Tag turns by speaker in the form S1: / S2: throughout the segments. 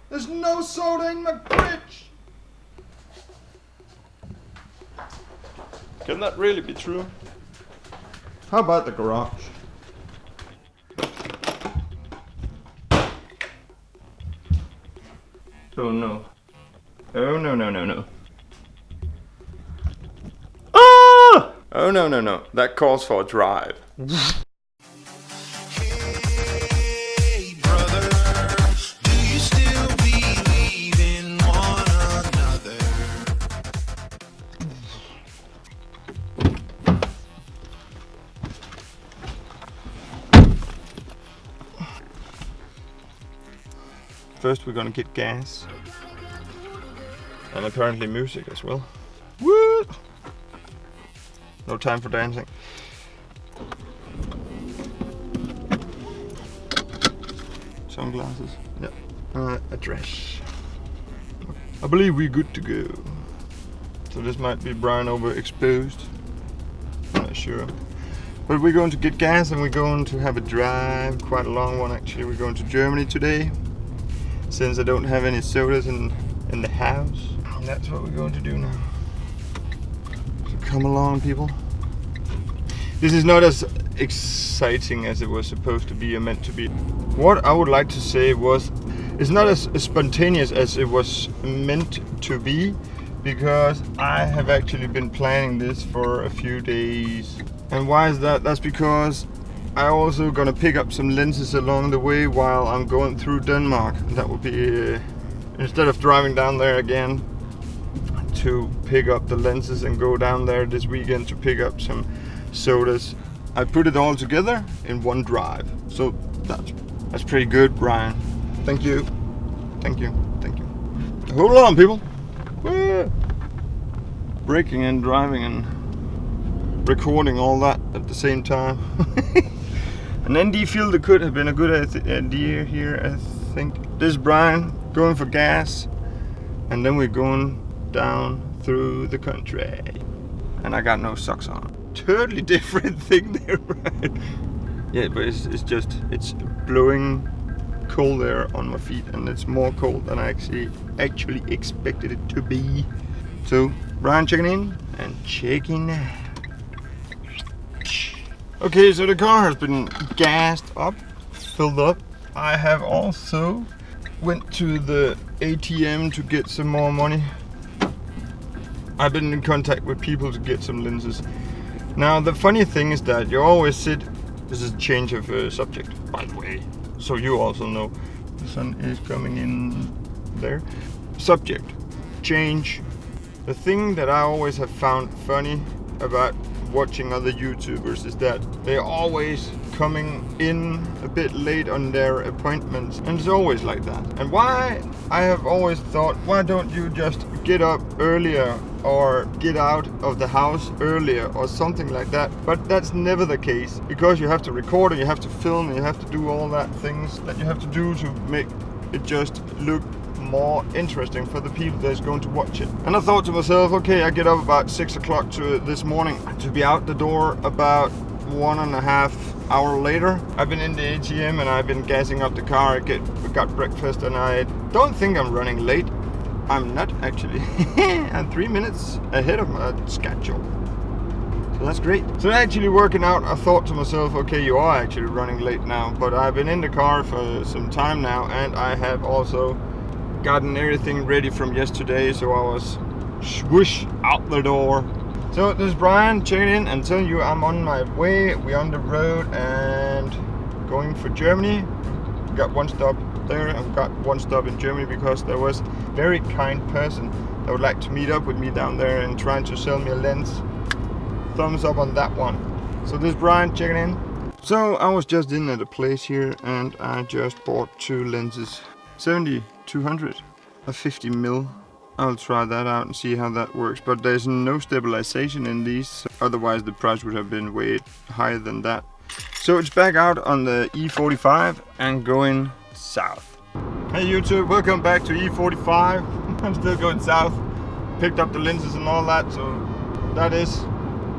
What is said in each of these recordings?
S1: There's no soda in my fridge. Can that really be true? How about the garage? Oh no. Oh no no no no. Ah! Oh no no no. That calls for a drive.
S2: Hey brother, do you still believe in one another?
S1: First we're gonna get gas. And apparently music as well. Woo! No time for dancing. Sunglasses. Yeah. Address. I believe we're good to go. So this might be Brian overexposed. I'm not sure. But we're going to get gas and we're going to have a drive. Quite a long one actually. We're going to Germany today. Since I don't have any sodas in the house. And that's what we're going to do now. So come along, people. This is not as exciting as it was supposed to be or meant to be. What I would like to say was, it's not as spontaneous as it was meant to be, because I have actually been planning this for a few days. And why is that? That's because I also gonna pick up some lenses along the way while I'm going through Denmark. That would be instead of driving down there again to pick up the lenses and go down there this weekend to pick up some sodas. I put it all together in one drive. So that's pretty good, Brian. Thank you. Thank you. Thank you. Hold on, people. Woo. Braking and driving and recording all that at the same time. An ND filter could have been a good idea here, I think. This is Brian going for gas, and then we're going down through the country. And I got no socks on. Totally different thing there, right? Yeah, but it's blowing cold air on my feet, and it's more cold than I actually expected it to be. So Brian checking in and checking out. Okay, so the car has been gassed up, filled up. I have also went to the ATM to get some more money. I've been in contact with people to get some lenses. Now the funny thing is that you always sit, this is a change of subject, by the way, so you also know. The sun is coming in there. Subject, change. The thing that I always have found funny about watching other YouTubers is that they're always coming in a bit late on their appointments, and it's always like that. And why? I have always thought, why don't you just get up earlier or get out of the house earlier or something like that? But that's never the case, because you have to record and you have to film and you have to do all that things that you have to do to make it just look more interesting for the people that's going to watch it. And I thought to myself, okay, I get up about 6 o'clock this morning to be out the door about 1.5 hours later. I've been in the ATM and I've been gassing up the car. I got breakfast and I don't think I'm running late. I'm not actually. I'm 3 minutes ahead of my schedule. So that's great. So actually working out, I thought to myself, okay, you are actually running late now, but I've been in the car for some time now, and I have also gotten everything ready from yesterday, so I was swoosh out the door. So this is Brian checking in and telling you I'm on my way. We're on the road and going for Germany. We got one stop there and got one stop in Germany because there was a very kind person that would like to meet up with me down there and trying to sell me a lens. Thumbs up on that one. So this is Brian checking in. So I was just in at a place here and I just bought 2 lenses. 70-200, a 50mm. I'll try that out and see how that works, but there's no stabilization in these, otherwise the price would have been way higher than that. So it's back out on the E45 and going south. Hey YouTube, welcome back to E45. I'm still going south. Picked up the lenses and all that, so that is,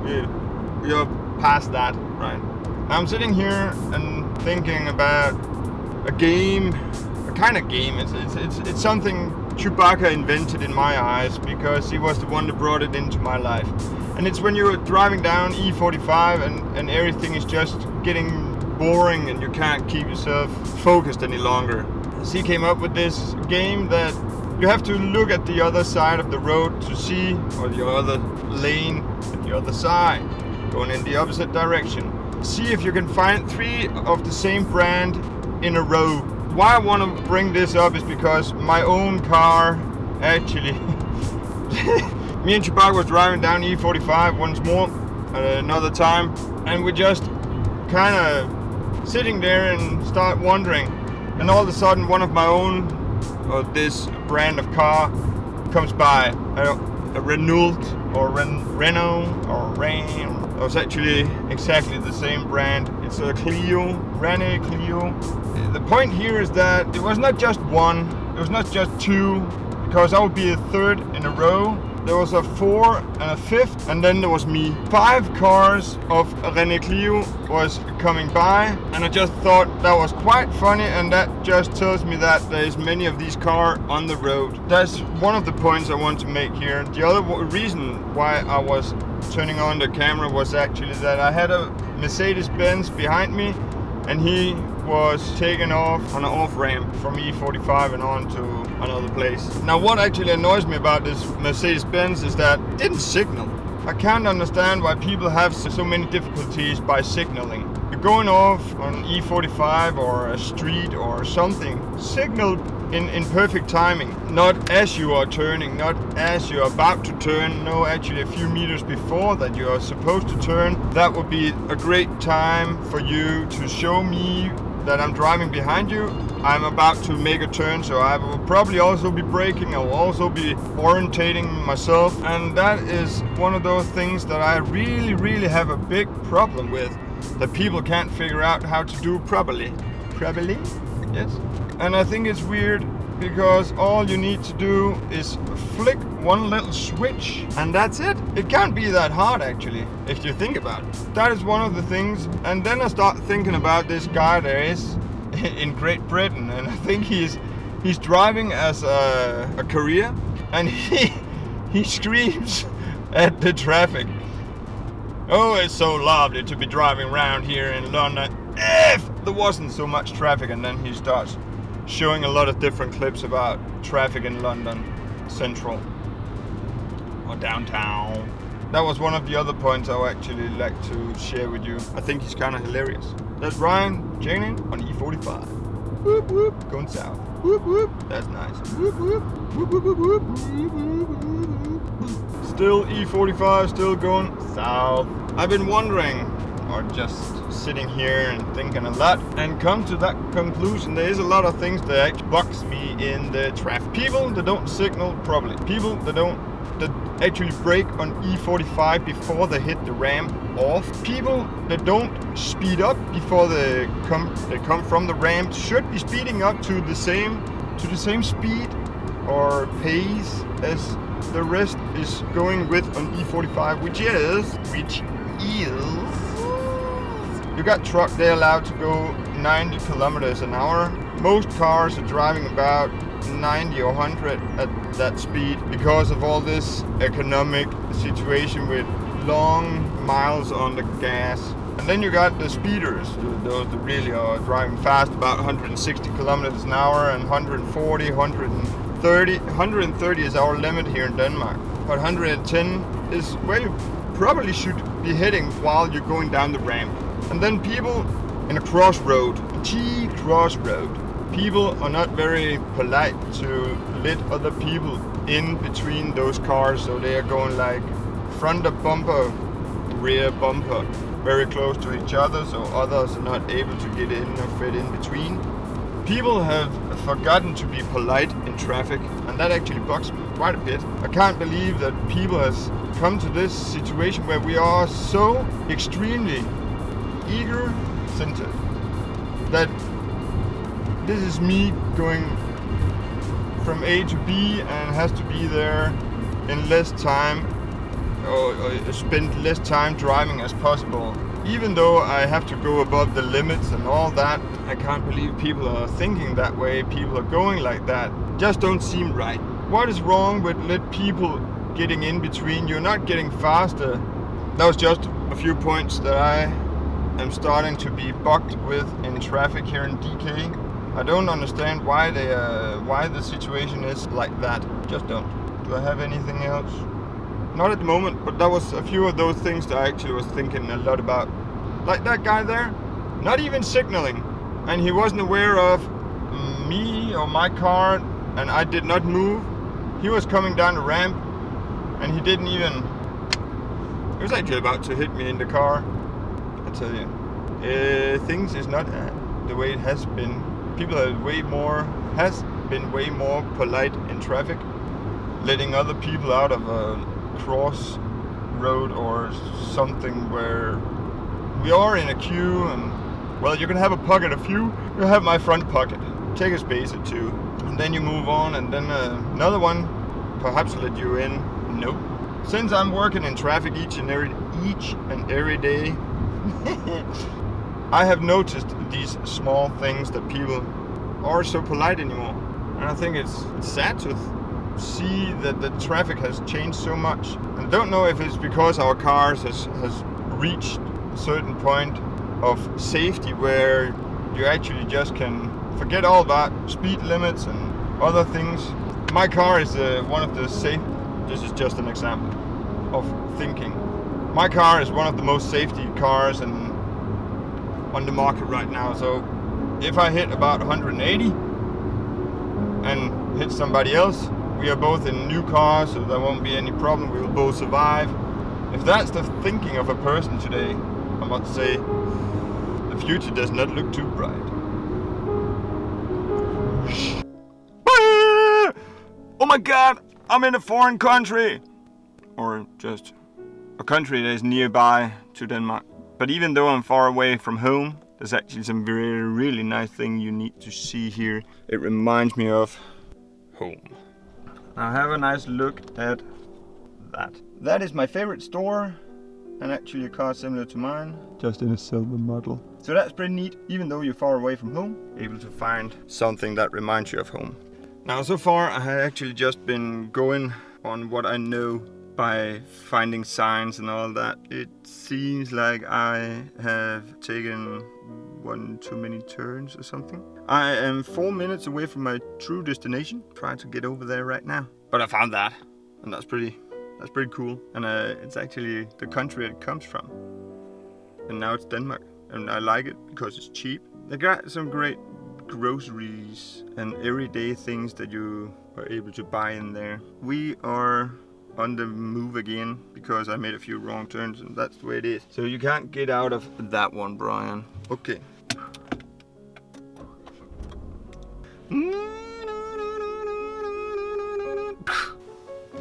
S1: we're past that, right? I'm sitting here and thinking about a game, a kind of game. It's something Chewbacca invented in my eyes, because he was the one that brought it into my life. And it's when you're driving down E45 and everything is just getting boring and you can't keep yourself focused any longer. So he came up with this game that you have to look at the other side of the road to see, or the other lane at the other side, going in the opposite direction. See if you can find 3 of the same brand in a row. Why I want to bring this up is because my own car actually me and Chewbacca was driving down E45 once more another time, and we just kind of sitting there and start wondering, and all of a sudden one of my own, or this brand of car, comes by. A Renault or Renault or Ram. It was actually exactly the same brand. It's a Clio, Renault Clio. The point here is that it was not just one, it was not just 2, because I would be a 3rd in a row. There was a 4 and a 5th, and then there was me. 5 cars of Renault Clio was coming by, and I just thought that was quite funny, and that just tells me that there's many of these cars on the road. That's one of the points I want to make here. The other reason why I was turning on the camera was actually that I had a Mercedes-Benz behind me, and he was taken off on an off-ramp from E45 and on to another place. Now what actually annoys me about this Mercedes-Benz is that it didn't signal. I can't understand why people have so many difficulties by signaling. You're going off on E45 or a street or something, signal in perfect timing. Not as you are turning, not as you're about to turn, no, actually a few meters before that you are supposed to turn. That would be a great time for you to show me that I'm driving behind you. I'm about to make a turn, so I will probably also be braking. I will also be orientating myself, and that is one of those things that I really have a big problem with, that people can't figure out how to do properly. Properly? Yes. And I think it's weird, because all you need to do is flick one little switch and that's it. It can't be that hard actually, if you think about it. That is one of the things. And then I start thinking about this guy there is in Great Britain, and I think he's driving as a career, and he screams at the traffic. Oh, it's so lovely to be driving around here in London if there wasn't so much traffic. And then he starts showing a lot of different clips about traffic in London Central or downtown. That was one of the other points I would actually like to share with you. I think he's kind of hilarious. That's Ryan Janin on E45. Whoop whoop, going south. Whoop whoop, that's nice. Whoop whoop, whoop whoop whoop whoop, whoop whoop whoop. Still E45, still going south. I've been wondering, or just sitting here and thinking a lot, and come to that conclusion. There is a lot of things that actually bugs me in the traffic. People that don't signal properly. People that actually brake on E45 before they hit the ramp off. People that don't speed up before they come from the ramp. Should be speeding up to the same speed or pace as the rest is going with on E45, which is you got truck, they're allowed to go 90 kilometers an hour. Most cars are driving about 90 or 100 at that speed because of all this economic situation with long miles on the gas. And then you got the speeders, those that really are driving fast, about 160 kilometers an hour and 140, 130. 130 is our limit here in Denmark, but 110 is where you probably should be heading while you're going down the ramp. And then people in a crossroad, crossroad, people are not very polite to let other people in between those cars, so they are going like front bumper, rear bumper, very close to each other, so others are not able to get in or fit in between. People have forgotten to be polite in traffic, and that actually bugs me quite a bit. I can't believe that people has come to this situation where we are so extremely eager-centered that this is me going from A to B and has to be there in less time, or spend less time driving as possible. even though I have to go above the limits and all that, I can't believe people are thinking that way, people are going like that. Just don't seem right. What is wrong with let people getting in between? You're not getting faster. That was just a few points that I am starting to be bugged with in traffic here in DK. I don't understand why the situation is like that. Just don't. Do I have anything else? Not at the moment, but that was a few of those things that I actually was thinking a lot about. Like that guy there, not even signaling, and he wasn't aware of me or my car, and I did not move. He was coming down the ramp, and he didn't even. He was actually about to hit me in the car. I tell you, things is not the way it has been. People are has been way more polite in traffic, letting other people out of a cross road or something where we are in a queue, and well, you can have a pocket of you. You have my front pocket. Take a space or two, and then you move on, and then another one perhaps let you in. Nope. Since I'm working in traffic each and every day, I have noticed these small things that people are so polite anymore, and I think it's sad to see that the traffic has changed so much. I don't know if it's because our cars has reached a certain point of safety where you actually just can forget all about speed limits and other things. My car is one of the safe. This is just an example of thinking. My car is one of the most safety cars on the market right now. So if I hit about 180 and hit somebody else, we are both in new cars, so there won't be any problem. We will both survive. If that's the thinking of a person today, I must say the future does not look too bright. Oh my god, I'm in a foreign country! Or just a country that is nearby to Denmark. But even though I'm far away from home, there's actually some really nice thing you need to see here. It reminds me of home. Now have a nice look at that. That is my favorite store, and actually a car similar to mine, just in a silver model. So that's pretty neat, even though you're far away from home, able to find something that reminds you of home. Now so far I have actually just been going on what I know by finding signs and all that. It seems like I have taken one too many turns or something. I am 4 minutes away from my true destination. Trying to get over there right now. But I found that, and that's pretty cool. And it's actually the country it comes from. And now it's Denmark, and I like it because it's cheap. They got some great groceries and everyday things that you are able to buy in there. We are on the move again because I made a few wrong turns, and that's the way it is. So you can't get out of that one, Brian. Okay.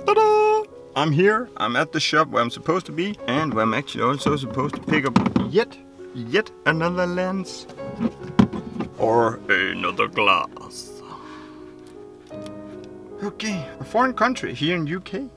S1: Ta-da! I'm here. I'm at the shop where I'm supposed to be, and where I'm actually also supposed to pick up yet another lens or another glass. Okay, a foreign country here in UK.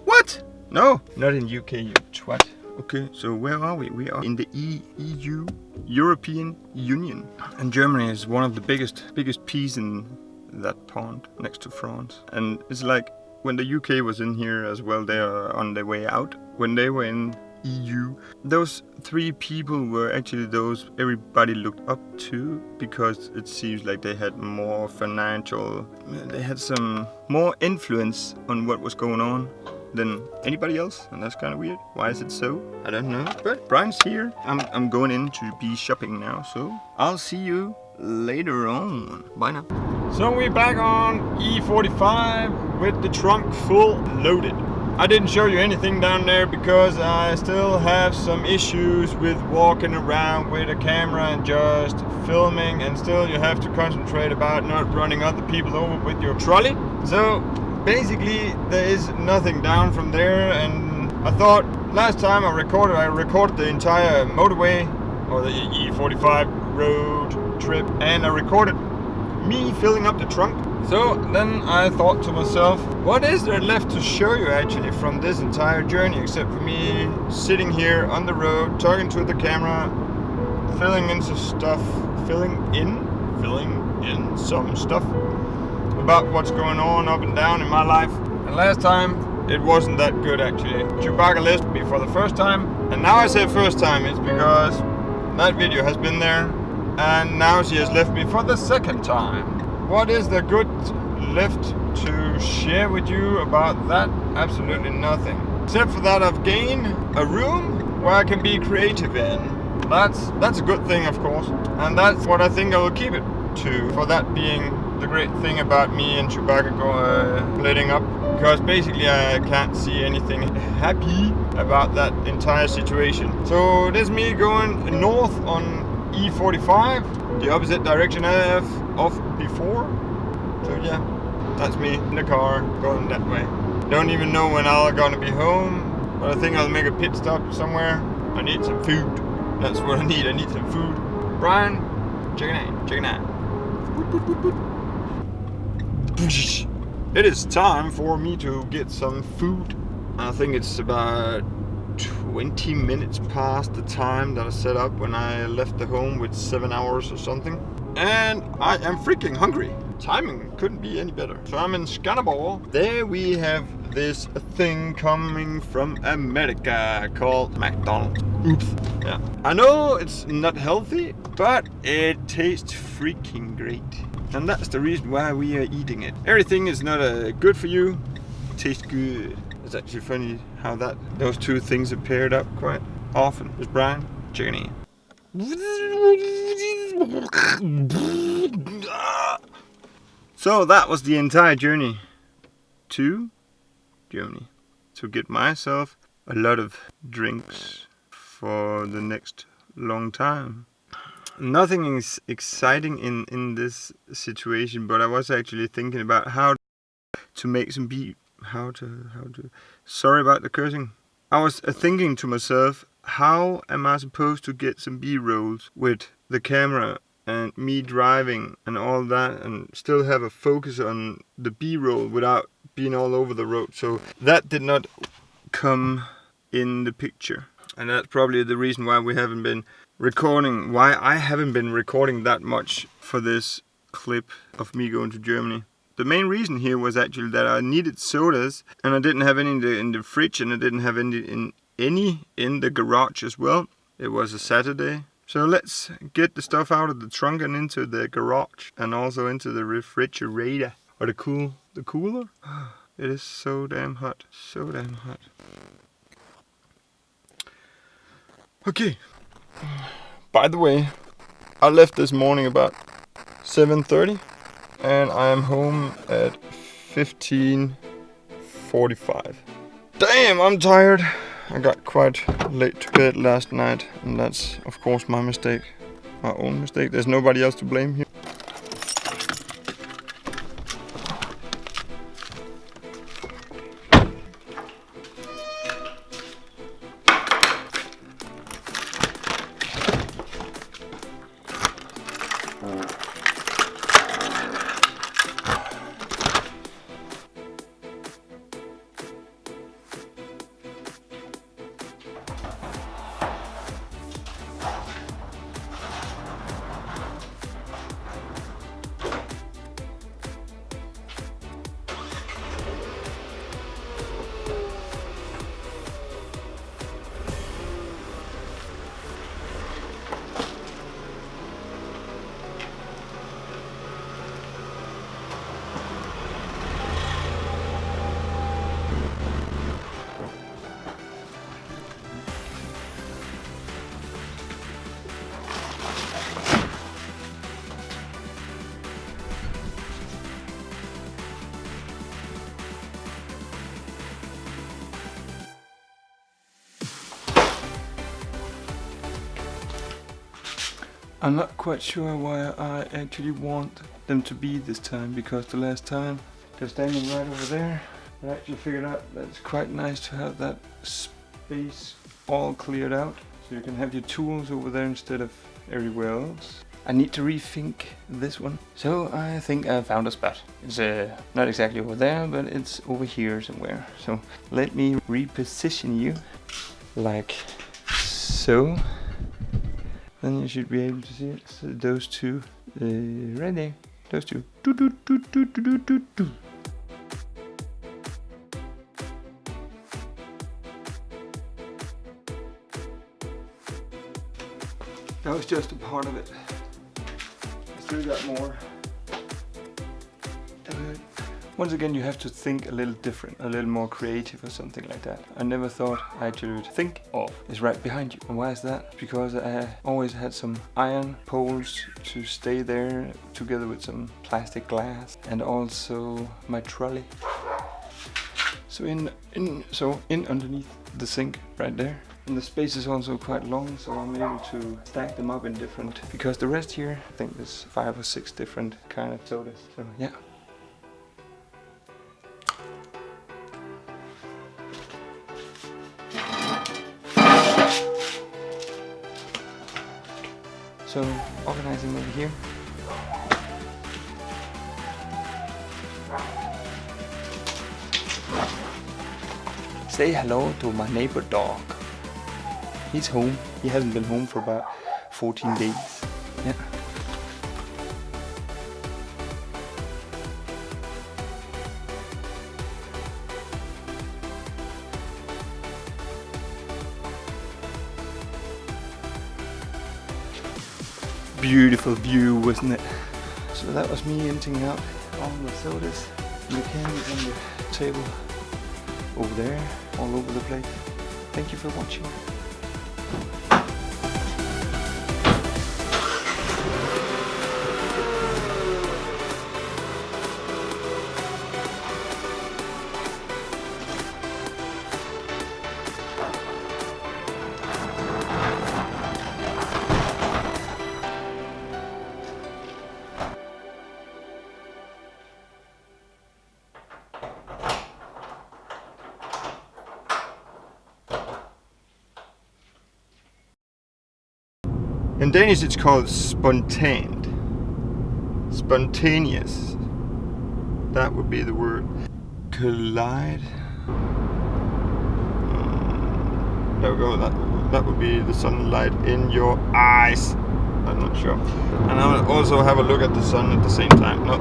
S1: What? No, not in UK, you twat. Okay, so where are we? We are in the EU, European Union. And Germany is one of the biggest piece in that pond next to France. And it's like when the UK was in here as well, they are on their way out. When they were in EU, those three people were actually those everybody looked up to, because it seems like they had more they had some more influence on what was going on than anybody else, and that's kind of weird. Why is it so? I don't know. But Brian's here. I'm going in to be shopping now, so I'll see you later on. Bye now. So we're back on E45 with the trunk full loaded. I didn't show you anything down there because I still have some issues with walking around with a camera and just filming, and still you have to concentrate about not running other people over with your trolley. So basically there is nothing down from there, and I thought last time I recorded the entire motorway or the E45 road trip, and I recorded me filling up the trunk. So then I thought to myself, what is there left to show you actually from this entire journey, except for me sitting here on the road, talking to the camera, filling in some stuff about what's going on up and down in my life. And last time it wasn't that good actually. Chewbacca left me for the first time, and now I say first time it's because that video has been there, and now she has left me for the second time. What is there good left to share with you about that? Absolutely nothing. Except for that I've gained a room where I can be creative in. That's a good thing, of course. And that's what I think I will keep it to. For that being the great thing about me and Chewbacca splitting up. Because basically I can't see anything happy about that entire situation. So there's me going north on E45. The opposite direction I have off before. So yeah, that's me in the car going that way. Don't even know when I'm gonna be home, but I think I'll make a pit stop somewhere. I need some food. That's what I need some food. Brian, check it out. It is time for me to get some food. I think it's about 20 minutes past the time that I set up when I left the home with 7 hours or something. And I am freaking hungry. Timing couldn't be any better. So I'm in Skanderborg. There we have this thing coming from America called McDonald's. Oops. Yeah. I know it's not healthy, but it tastes freaking great. And that's the reason why we are eating it. Everything is not good for you. It tastes good. It's actually funny how those two things are paired up quite often. It's Brian, chicken in. So that was the entire journey to Germany. To get myself a lot of drinks for the next long time. Nothing is exciting in this situation, but I was actually thinking about how to make some sorry about the cursing. I was thinking to myself, how am I supposed to get some B-rolls with the camera and me driving and all that, and still have a focus on the B-roll without being all over the road? So that did not come in the picture, and that's probably the reason why we haven't been recording, why I haven't been recording that much for this clip of me going to Germany. The main reason here was actually that I needed sodas, and I didn't have any in the fridge, and I didn't have any in the garage as well. It was a Saturday. So let's get the stuff out of the trunk and into the garage, and also into the refrigerator, or the cooler. It is so damn hot, so damn hot. Okay. By the way, I left this morning about 7:30, and I am home at 15:45. Damn, I'm tired. I got quite late to bed last night, and that's of course my mistake. My own mistake. There's nobody else to blame here. I'm not quite sure why I actually want them to be this time, because the last time they're standing right over there. I actually figured out that it's quite nice to have that space all cleared out, so you can have your tools over there instead of everywhere else. I need to rethink this one. So I think I found a spot. It's not exactly over there, but it's over here somewhere. So let me reposition you like so. Then you should be able to see it. So those two right there. Those two. Do, do, do, do, do, do, do, do. That was just a part of it. I still got more. Once again, you have to think a little different, a little more creative or something like that. I never thought I actually would think of is right behind you. And why is that? Because I always had some iron poles to stay there together with some plastic glass and also my trolley. So in underneath the sink right there. And the space is also quite long, so I'm able to stack them up in different, because the rest here, I think there's 5 or 6 different kind of sodas. So yeah. So organizing over here. Say hello to my neighbor dog. He's home. He hasn't been home for about 14 days. Yeah. Beautiful view, wasn't it? So that was me emptying out all the sodas and the candies on the table over there, all over the place. Thank you for watching. In Danish it's called spontant. Spontaneous. That would be the word. Collide. There we go. That would be the sunlight in your eyes. I'm not sure. And I'll also have a look at the sun at the same time. No.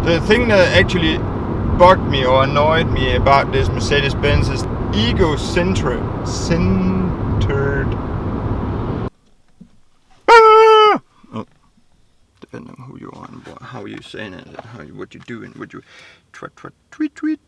S1: The thing that actually bugged me or annoyed me about this Mercedes-Benz is ego-centered. Depending on who you are and how you're saying it, what you're doing, what you tweet.